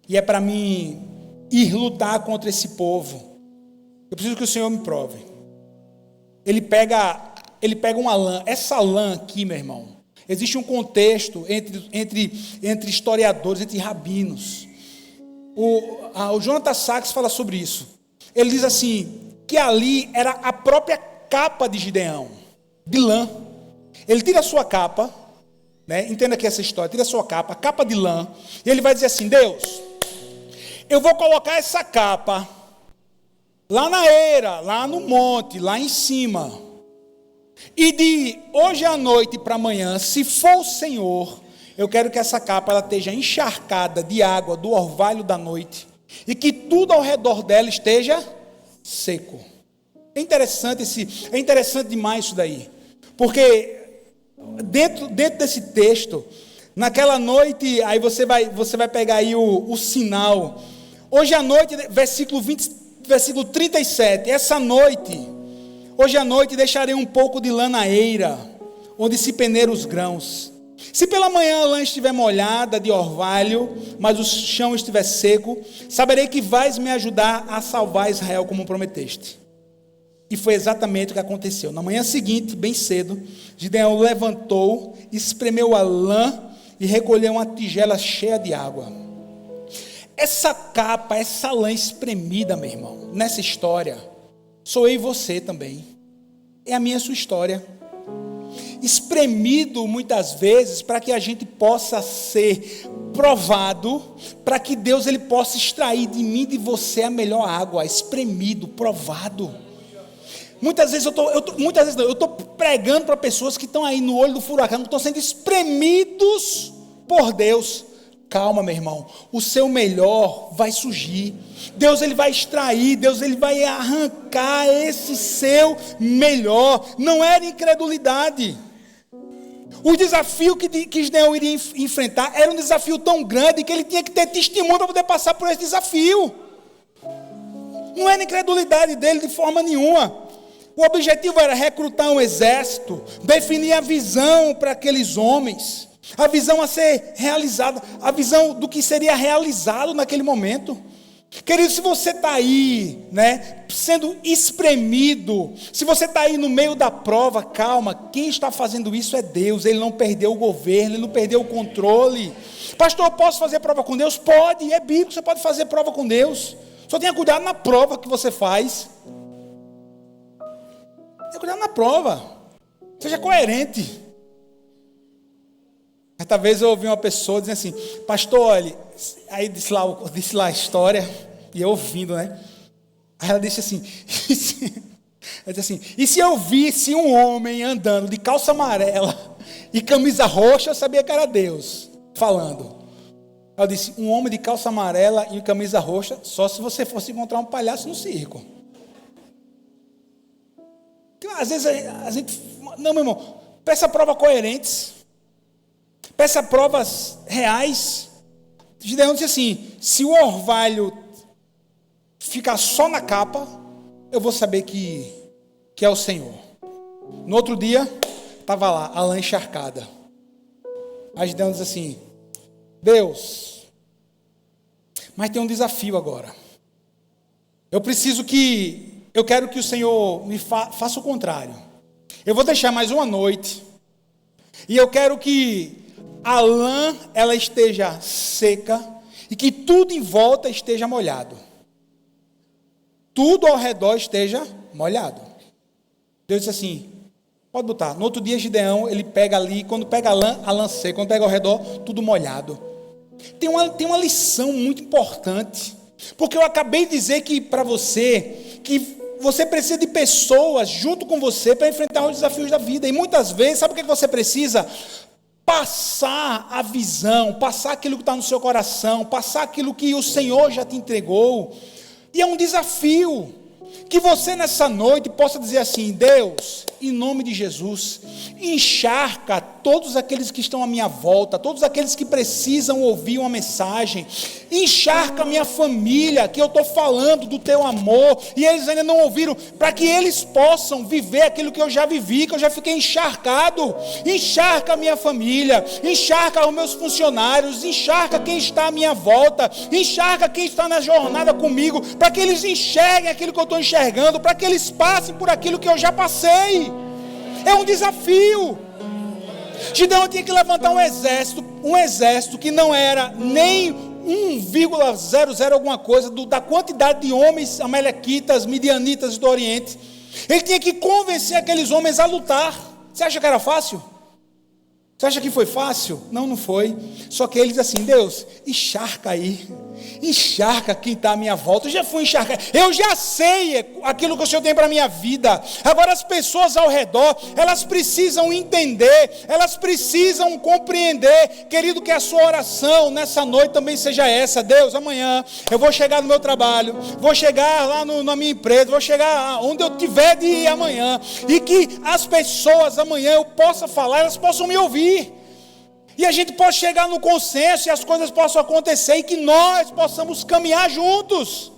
e é para mim ir lutar contra esse povo, eu preciso que o Senhor me prove. Ele pega uma lã. Essa lã aqui, meu irmão, existe um contexto entre historiadores, entre rabinos. O Jonathan Sacks fala sobre isso. Ele diz assim, que ali era a própria capa de Gideão, de lã. Ele tira a sua capa, entenda aqui essa história, tira a sua capa de lã, e ele vai dizer assim: Deus, eu vou colocar essa capa lá na eira, lá no monte, lá em cima. E de hoje à noite para amanhã, se for o Senhor, eu quero que essa capa ela esteja encharcada de água do orvalho da noite. E que tudo ao redor dela esteja seco. É interessante demais isso daí. Porque dentro desse texto, naquela noite, aí você vai pegar aí o sinal. Hoje à noite, versículo 37, hoje à noite deixarei um pouco de lã na eira, onde se peneiram os grãos. Se pela manhã a lã estiver molhada de orvalho, mas o chão estiver seco, saberei que vais me ajudar a salvar Israel como prometeste. E foi exatamente o que aconteceu. Na manhã seguinte, bem cedo, Gideão levantou, espremeu a lã e recolheu uma tigela cheia de água. essa capa, essa lã espremida, meu irmão, nessa história, sou eu e você também. É a minha e a sua história. Espremido muitas vezes para que a gente possa ser provado, para que Deus ele possa extrair de mim e de você a melhor água. Espremido, provado. Muitas vezes eu estou pregando para pessoas que estão aí no olho do furacão, que estão sendo espremidos por Deus. Calma, meu irmão, o seu melhor vai surgir. Deus ele vai extrair, Deus ele vai arrancar esse seu melhor. Não era incredulidade. O desafio que Gideão iria enfrentar era um desafio tão grande que ele tinha que ter testemunho para poder passar por esse desafio. Não era incredulidade dele de forma nenhuma. O objetivo era recrutar um exército, definir a visão para aqueles homens, a visão a ser realizada, a visão do que seria realizado naquele momento. Querido, se você está aí, sendo espremido, se você está aí no meio da prova, calma, quem está fazendo isso é Deus. Ele não perdeu o governo, ele não perdeu o controle. Pastor, eu posso fazer prova com Deus? Pode, é bíblico, você pode fazer prova com Deus. Só tenha cuidado na prova que você faz. Tenha cuidado na prova, seja coerente. Certa vez eu ouvi uma pessoa dizendo assim: pastor, olha, aí disse lá a história, e eu ouvindo, Aí ela disse assim, ela disse assim: e se eu visse um homem andando de calça amarela e camisa roxa, eu sabia que era Deus falando. Ela disse: um homem de calça amarela e camisa roxa, só se você fosse encontrar um palhaço no circo. Às vezes a gente, não, meu irmão, peça provas coerentes. Peça provas reais. Gideão disse assim: se o orvalho ficar só na capa, eu vou saber que é o Senhor. No outro dia, estava lá, a lã encharcada. Aí Gideão diz assim: Deus, mas tem um desafio agora. Eu quero que o Senhor me faça o contrário. Eu vou deixar mais uma noite, e eu quero que a lã ela esteja seca e que tudo em volta esteja molhado. Tudo ao redor esteja molhado. Deus disse assim: pode botar. No outro dia Gideão, ele pega ali, quando pega a lã seca, quando pega ao redor, tudo molhado. Tem uma lição muito importante, porque eu acabei de dizer que para você, que você precisa de pessoas junto com você para enfrentar os desafios da vida. E muitas vezes, sabe o que você precisa? Passar a visão, passar aquilo que está no seu coração, passar aquilo que o Senhor já te entregou. E é um desafio que você nessa noite possa dizer assim: Deus, em nome de Jesus, encharca todos aqueles que estão à minha volta, todos aqueles que precisam ouvir uma mensagem, encharca a minha família, que eu estou falando do teu amor, e eles ainda não ouviram, para que eles possam viver aquilo que eu já vivi, que eu já fiquei encharcado. Encharca a minha família, encharca os meus funcionários, encharca quem está à minha volta, encharca quem está na jornada comigo, para que eles enxerguem aquilo que eu estou enxergando, para que eles passem por aquilo que eu já passei. É um desafio. Gideão tinha que levantar um exército que não era nem 1,00 alguma coisa da quantidade de homens amalequitas, midianitas do Oriente. Ele tinha que convencer aqueles homens a lutar. Você acha que era fácil? Você acha que foi fácil? Não, não foi. Só que ele diz assim: Deus, encharca aí. Encharca quem está à minha volta. Eu já fui encharcar. Eu já sei aquilo que o Senhor tem para a minha vida. Agora as pessoas ao redor, elas precisam entender, elas precisam compreender. Querido, que a sua oração nessa noite também seja essa: Deus, amanhã eu vou chegar no meu trabalho, vou chegar lá na minha empresa, vou chegar onde eu tiver de ir amanhã, e que as pessoas amanhã eu possa falar, elas possam me ouvir. E a gente pode chegar no consenso e as coisas possam acontecer e que nós possamos caminhar juntos.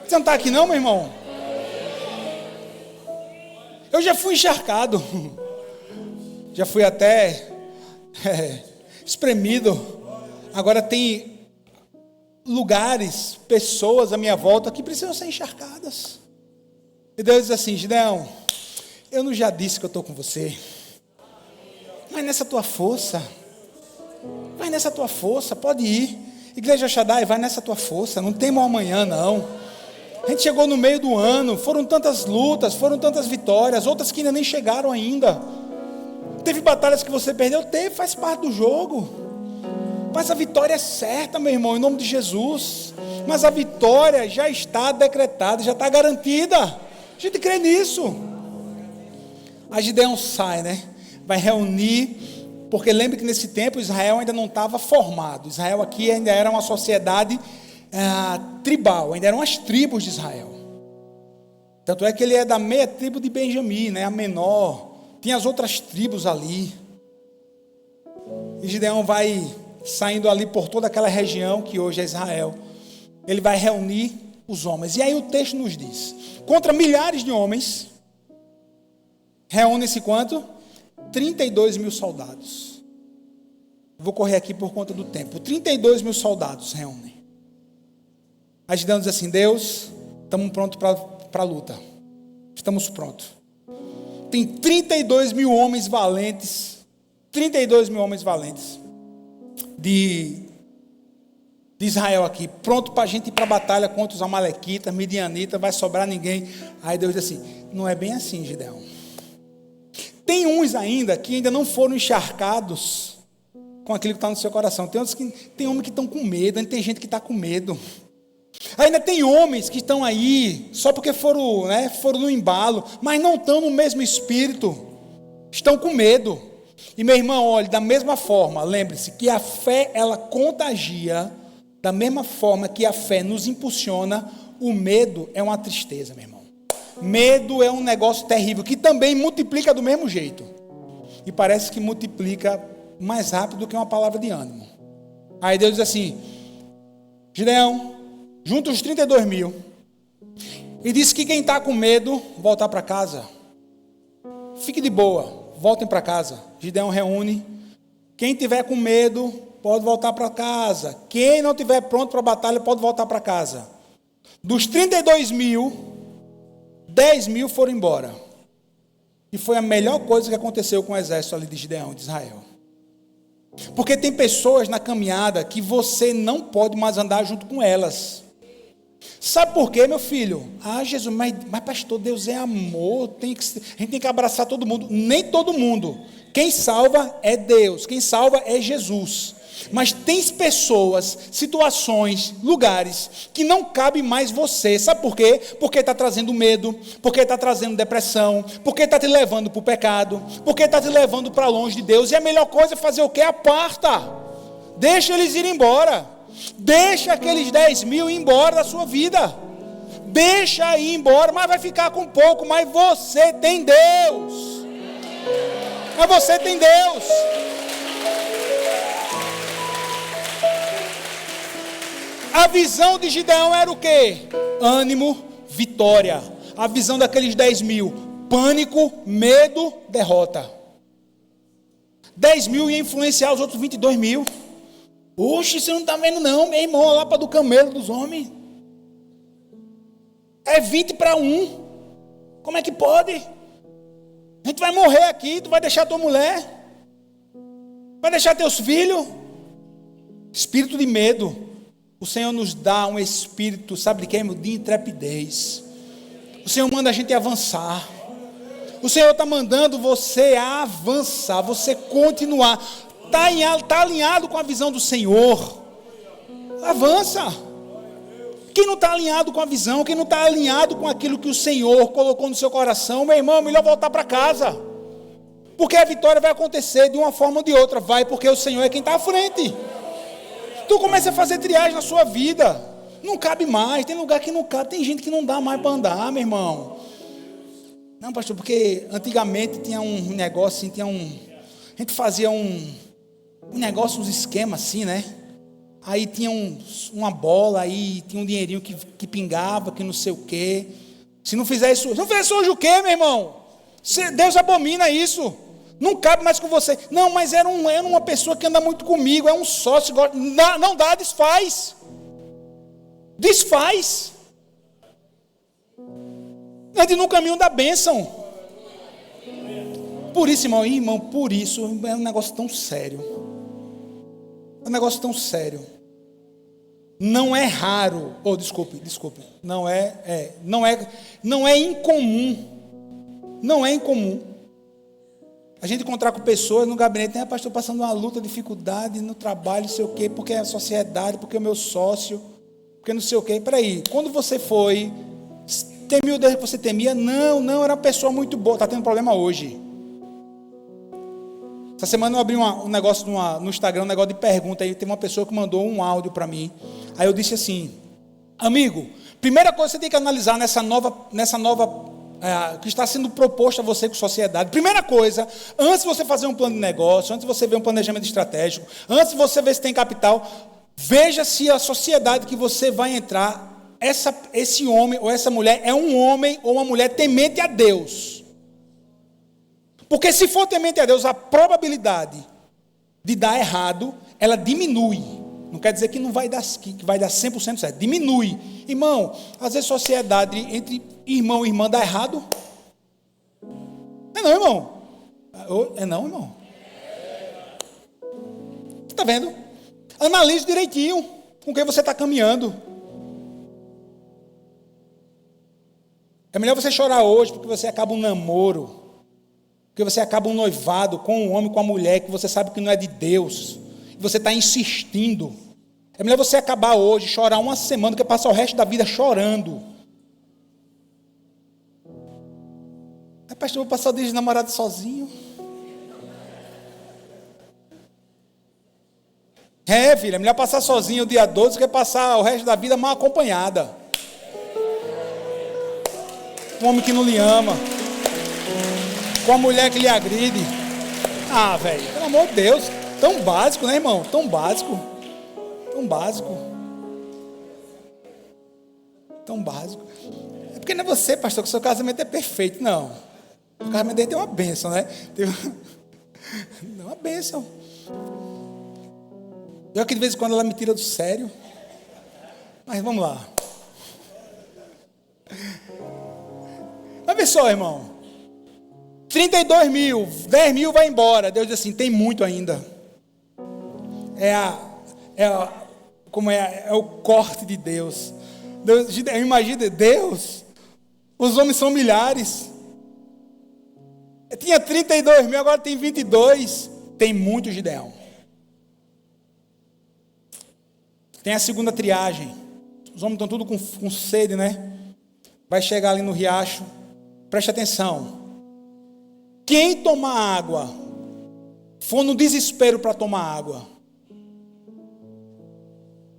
Você não está aqui não, meu irmão? Eu já fui encharcado. Já fui até espremido. Agora tem lugares, pessoas à minha volta que precisam ser encharcadas. E Deus diz assim: Gideão, eu não já disse que eu estou com você? Vai nessa tua força. Vai nessa tua força, pode ir. Igreja Shaddai, vai nessa tua força, não tem mal amanhã não. A gente chegou no meio do ano, foram tantas lutas, foram tantas vitórias, outras que ainda nem chegaram ainda. Teve batalhas que você perdeu? Teve, faz parte do jogo. Mas a vitória é certa, meu irmão, em nome de Jesus. Mas a vitória já está decretada, já está garantida. A gente crê nisso. A Gideão sai, né? Vai reunir, porque lembre que nesse tempo Israel ainda não estava formado. Israel aqui ainda era uma sociedade tribal, ainda eram as tribos de Israel. Tanto é que ele é da meia tribo de Benjamim, né? A menor. Tinha as outras tribos ali. E Gideão vai saindo ali por toda aquela região que hoje é Israel. Ele vai reunir os homens. E aí o texto nos diz: contra milhares de homens, reúne-se quanto? 32 mil soldados. Vou correr aqui por conta do tempo. 32 mil soldados reúnem. Aí Gideão diz assim: Deus, estamos prontos para a luta. Estamos prontos. Tem 32 mil homens valentes. 32 mil homens valentes de Israel aqui, pronto para a gente ir para a batalha contra os amalequitas, midianitas, vai sobrar ninguém. Aí Deus diz assim: não é bem assim, Gideão. Tem uns ainda que ainda não foram encharcados com aquilo que está no seu coração. Tem outros que tem homens que estão com medo, ainda tem gente que está com medo. Ainda tem homens que estão aí só porque foram no embalo, mas não estão no mesmo espírito, estão com medo. E meu irmão, olhe, da mesma forma, lembre-se que a fé, ela contagia, da mesma forma que a fé nos impulsiona, o medo é uma tristeza, meu irmão. Medo é um negócio terrível, que também multiplica do mesmo jeito. E parece que multiplica mais rápido do que uma palavra de ânimo. Aí Deus diz assim: Gideão, junta os 32 mil, e diz que quem está com medo, voltar para casa. Fique de boa. Voltem para casa. Gideão reúne. Quem tiver com medo, pode voltar para casa. Quem não tiver pronto para a batalha, pode voltar para casa. Dos 32 mil, 10 mil foram embora. E foi a melhor coisa que aconteceu com o exército ali de Gideão, de Israel. Porque tem pessoas na caminhada que você não pode mais andar junto com elas. Sabe por quê, meu filho? Jesus, mas pastor, Deus é amor, a gente tem que abraçar todo mundo. Nem todo mundo. Quem salva é Deus, quem salva é Jesus. Mas tem pessoas, situações, lugares que não cabe mais você. Sabe por quê? Porque está trazendo medo, porque está trazendo depressão, porque está te levando para o pecado, porque está te levando para longe de Deus. E a melhor coisa é fazer o quê? Aparta. Deixa eles ir embora. Deixa aqueles 10 mil ir embora da sua vida. Deixa ir embora, mas vai ficar com pouco. Mas você tem Deus. Mas você tem Deus. A visão de Gideão era o quê? Ânimo, vitória. A visão daqueles 10 mil: pânico, medo, derrota. 10 mil ia influenciar os outros 22 mil. Oxe, você não está vendo não, meu irmão, lá para do camelo dos homens. É 20 para 1. Como é que pode? A gente vai morrer aqui, tu vai deixar tua mulher, vai deixar teus filhos. Espírito de medo. O Senhor nos dá um espírito, sabe de quê? De intrepidez. O Senhor manda a gente avançar. O Senhor está mandando você avançar, você continuar. Está alinhado com a visão do Senhor. Avança. Quem não está alinhado com a visão, quem não está alinhado com aquilo que o Senhor colocou no seu coração, meu irmão, é melhor voltar para casa. Porque a vitória vai acontecer de uma forma ou de outra. Vai, porque o Senhor é quem está à frente. Tu começa a fazer triagem na sua vida. Não cabe mais, tem lugar que não cabe, tem gente que não dá mais para andar, meu irmão. Não, pastor, porque antigamente tinha um negócio assim, a gente fazia um negócio, uns esquemas assim, né? Aí tinha uma bola, aí tinha um dinheirinho que pingava, que não sei o quê. Se não fizer isso hoje o quê, meu irmão? Deus abomina isso. Não cabe mais com você. Não, mas era uma pessoa que anda muito comigo, é um sócio, não dá, desfaz. Desfaz. Ande no caminho da bênção. Por isso, irmão, por isso, é um negócio tão sério. É um negócio tão sério. não é raro, desculpe, não é incomum, não é incomum a gente encontrar com pessoas no gabinete, né, pastor, passando uma luta, dificuldade no trabalho, não sei o quê, porque é a sociedade, porque é o meu sócio, porque não sei o quê. Peraí, quando você foi, temia o Deus que você temia? Não, era uma pessoa muito boa, está tendo problema hoje. Essa semana eu abri um negócio no Instagram, um negócio de pergunta, aí teve uma pessoa que mandou um áudio para mim, aí eu disse assim, amigo, primeira coisa que você tem que analisar nessa nova que está sendo proposto a você com sociedade. Primeira coisa, antes de você fazer um plano de negócio, antes de você ver um planejamento estratégico, antes de você ver se tem capital, veja se a sociedade que você vai entrar, esse homem ou essa mulher é um homem ou uma mulher temente a Deus. Porque se for temente a Deus, a probabilidade de dar errado, ela diminui. Não quer dizer que não vai dar, que vai dar 100% certo. Diminui. Irmão, às vezes sociedade entre irmão e irmã dá errado. É não, irmão? É não, irmão? Está vendo? Analise direitinho com quem você está caminhando. É melhor você chorar hoje porque você acaba um namoro. Porque você acaba um noivado com um homem, com a mulher, que você sabe que não é de Deus. Você está insistindo. É melhor você acabar hoje, chorar uma semana, do que passar o resto da vida chorando. Pastor, eu vou passar o dia de namorado sozinho. Filha, é melhor passar sozinho o dia 12 do que passar o resto da vida mal acompanhada. Um homem que não lhe ama. Com a mulher que lhe agride. Velho, pelo amor de Deus. Tão básico, né, irmão? Tão básico. É porque não é você, pastor, que o seu casamento é perfeito. Não. O casamento dele tem uma bênção, né? Tem uma bênção. Eu que de vez em quando ela me tira do sério. Mas vamos lá. Mas vê só, irmão. 32 mil, 10 mil vai embora. Deus diz assim, tem muito ainda. É o corte de Deus. Imagina, Deus, os homens são milhares. Tinha 32 mil, agora tem 22. Tem muito, Gideão. Tem a segunda triagem. Os homens estão tudo com sede, né? Vai chegar ali no riacho. Preste atenção. Quem tomar água, for no desespero para tomar água,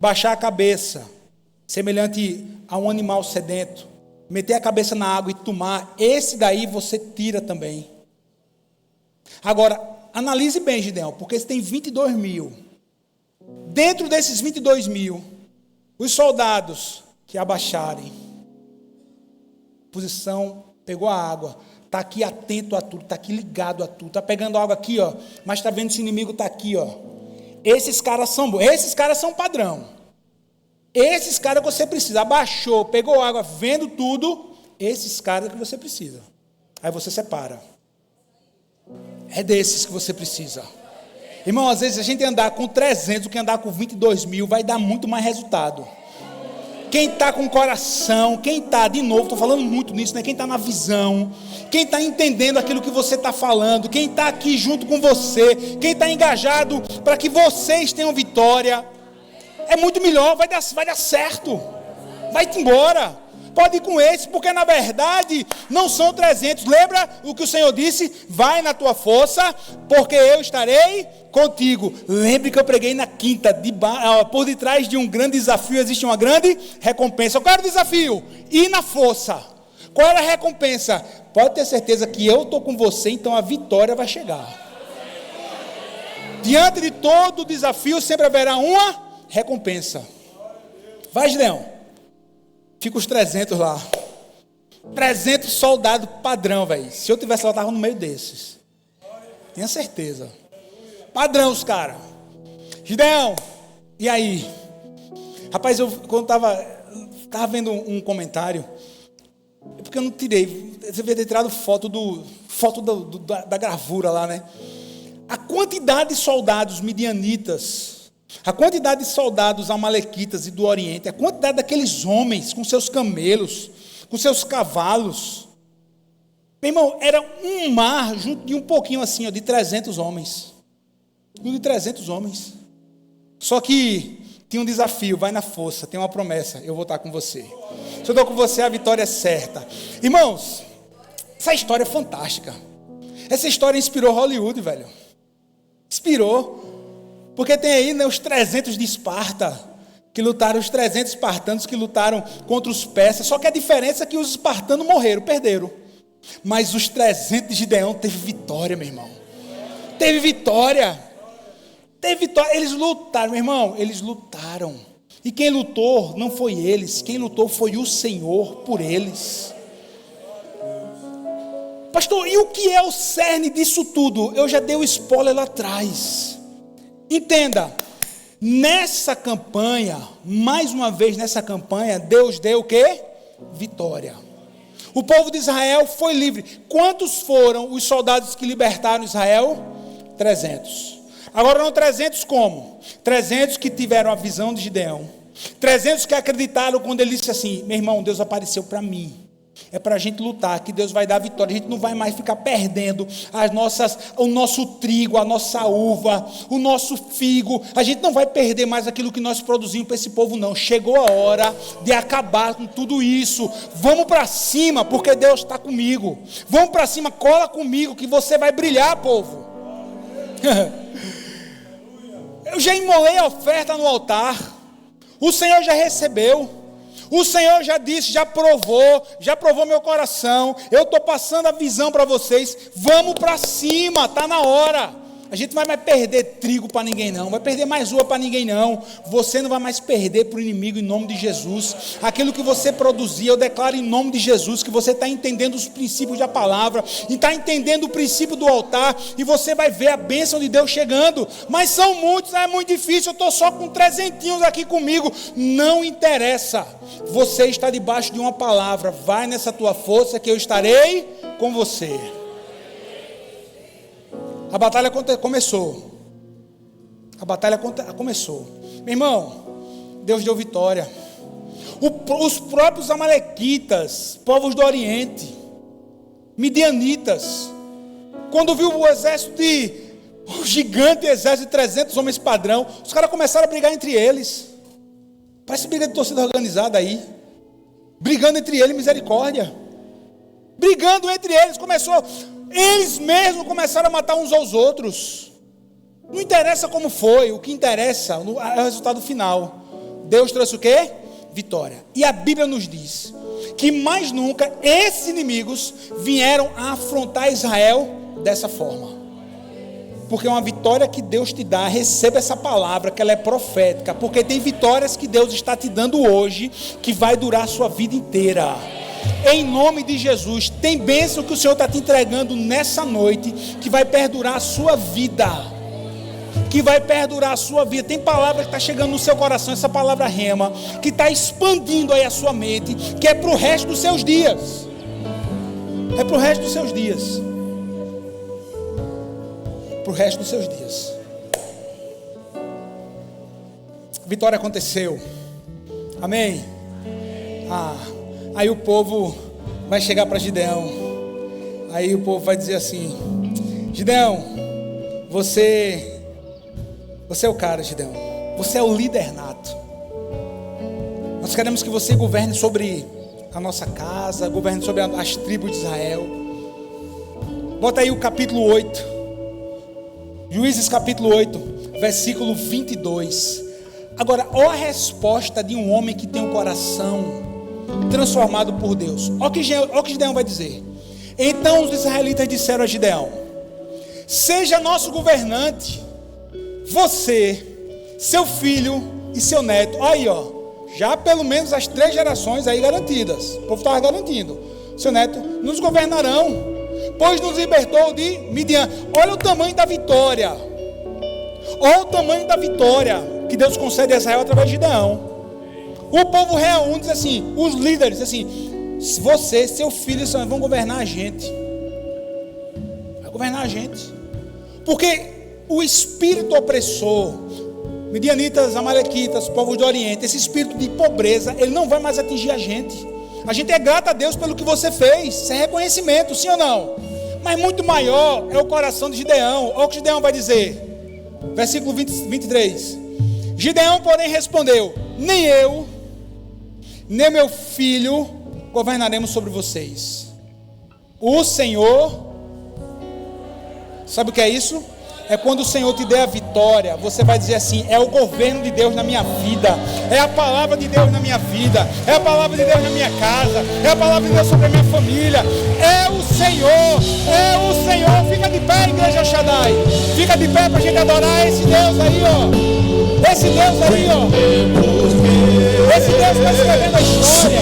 baixar a cabeça, semelhante a um animal sedento, meter a cabeça na água e tomar, esse daí você tira também. Agora, analise bem, Gideão, porque você tem 22 mil. Dentro desses 22 mil, os soldados que abaixarem, posição, pegou a água, está aqui atento a tudo, está aqui ligado a tudo, está pegando água aqui, ó, mas está vendo se o inimigo está aqui, ó. Esses caras são padrão. Esses caras que você precisa, abaixou, pegou água, vendo tudo, esses caras que você precisa. Aí você separa. É desses que você precisa. Irmão, às vezes a gente andar com 300 do que andar com 22 mil vai dar muito mais resultado. Quem está com o coração, quem está, de novo, estou falando muito nisso, né? Quem está na visão, quem está entendendo aquilo que você está falando, quem está aqui junto com você, quem está engajado para que vocês tenham vitória, é muito melhor, vai dar certo, vai-te embora, pode ir com esse, porque na verdade não são 300, lembra o que o Senhor disse? Vai na tua força, porque eu estarei contigo. Lembre que eu preguei na quinta, por detrás de um grande desafio existe uma grande recompensa. Qual era o desafio? Ir na força. Qual era a recompensa? Pode ter certeza que eu estou com você, então a vitória vai chegar. Diante de todo o desafio sempre haverá uma recompensa. Vai, Gideão. Fica os 300 lá. 300 soldados padrão, velho. Se eu tivesse lá, eu estava no meio desses. Tenha certeza. Padrão, os caras. Gideão, e aí? Rapaz, quando estava vendo um comentário, porque eu não tirei, você devia ter tirado foto da gravura lá, né? A quantidade de soldados midianitas A quantidade de soldados amalequitas e do Oriente, a quantidade daqueles homens com seus camelos, com seus cavalos. Meu irmão, era um mar junto de um pouquinho assim, ó, de 300 homens. De 300 homens. Só que tinha um desafio, vai na força, tem uma promessa, eu vou estar com você. Se eu estou com você, a vitória é certa. Irmãos, essa história é fantástica. Essa história inspirou Hollywood, velho. Inspirou. Porque tem aí, né, os 300 de Esparta, que lutaram, os 300 espartanos que lutaram contra os persas. Só que a diferença é que os espartanos morreram, perderam. Mas os 300 de Gideão teve vitória, meu irmão. Teve vitória. Teve vitória. Eles lutaram, meu irmão. Eles lutaram. E quem lutou não foi eles. Quem lutou foi o Senhor por eles. Pastor, e o que é o cerne disso tudo? Eu já dei o spoiler lá atrás. Entenda. Nessa campanha, mais uma vez nessa campanha, Deus deu o quê? Vitória. O povo de Israel foi livre. Quantos foram os soldados que libertaram Israel? 300. Agora não 300 como? 300 que tiveram a visão de Gideão. 300 que acreditaram quando ele disse assim: meu irmão, Deus apareceu para mim. É para a gente lutar, que Deus vai dar vitória. A gente não vai mais ficar perdendo o nosso trigo, a nossa uva, o nosso figo. A gente não vai perder mais aquilo que nós produzimos para esse povo, não. Chegou a hora de acabar com tudo isso. Vamos para cima, porque Deus está comigo. Vamos para cima, cola comigo, que você vai brilhar, povo. Eu já imolei a oferta no altar. O Senhor já recebeu. O Senhor já disse, já provou meu coração. Eu estou passando a visão para vocês. Vamos para cima, está na hora. A gente não vai mais perder trigo para ninguém não. Vai perder mais uva para ninguém não. Você não vai mais perder para o inimigo em nome de Jesus. Aquilo que você produzia, eu declaro em nome de Jesus, que você está entendendo os princípios da palavra. E está entendendo o princípio do altar. E você vai ver a bênção de Deus chegando. Mas são muitos, é muito difícil. Eu estou só com 300 aqui comigo. Não interessa. Você está debaixo de uma palavra. Vai nessa tua força que eu estarei com você. A batalha começou. A batalha começou. Meu irmão, Deus deu vitória. Os próprios amalequitas, povos do Oriente, midianitas, quando viu o exército o gigante exército de 300 homens padrão, os caras começaram a brigar entre eles. Parece briga de torcida organizada aí. Brigando entre eles, misericórdia. Brigando entre eles, eles mesmos começaram a matar uns aos outros. Não interessa como foi, o que interessa é o resultado final. Deus trouxe o quê? Vitória. E a Bíblia nos diz que mais nunca esses inimigos vieram a afrontar Israel dessa forma. Porque é uma vitória que Deus te dá. Receba essa palavra, que ela é profética. Porque tem vitórias que Deus está te dando hoje, que vai durar a sua vida inteira. Em nome de Jesus, tem bênção que o Senhor está te entregando nessa noite, que vai perdurar a sua vida. Que vai perdurar a sua vida. Tem palavra que está chegando no seu coração, essa palavra rema, que está expandindo aí a sua mente, que é para o resto dos seus dias. É para o resto dos seus dias. Para o resto dos seus dias. Vitória aconteceu. Amém? Aí o povo vai chegar para Gideão. Aí o povo vai dizer assim: Gideão, você é o cara, Gideão. Você é o líder nato. Nós queremos que você governe sobre a nossa casa, governe sobre as tribos de Israel. Bota aí o capítulo 8. Juízes capítulo 8, versículo 22. Agora, olha a resposta de um homem que tem um coração transformado por Deus. Olha o que Gideão vai dizer. Então os israelitas disseram a Gideão: seja nosso governante, você, seu filho e seu neto. Aí, ó, já pelo menos as 3 gerações aí garantidas. O povo estava garantindo. Seu neto nos governarão, pois nos libertou de Midian. Olha o tamanho da vitória. Olha o tamanho da vitória que Deus concede a Israel através de Gideão. O povo reúne, diz assim, os líderes, assim: você, seu filho, vão governar a gente. Vai governar a gente. Porque o espírito opressor, Midianitas, amalequitas, povos do Oriente, esse espírito de pobreza, ele não vai mais atingir a gente. A gente é grato a Deus pelo que você fez, isso é reconhecimento, sim ou não? Mas muito maior é o coração de Gideão. Olha o que Gideão vai dizer, versículo 23. Gideão, porém, respondeu: nem eu, nem meu filho governaremos sobre vocês. O Senhor, sabe o que é isso? É quando o Senhor te der a vitória, você vai dizer assim: é o governo de Deus na minha vida, é a palavra de Deus na minha vida, é a palavra de Deus na minha casa, é a palavra de Deus sobre a minha família, é o Senhor, é o Senhor. Fica de pé, igreja Shaddai, fica de pé para a gente adorar esse Deus aí, ó, esse Deus aí, ó, esse Deus que está escrevendo a história.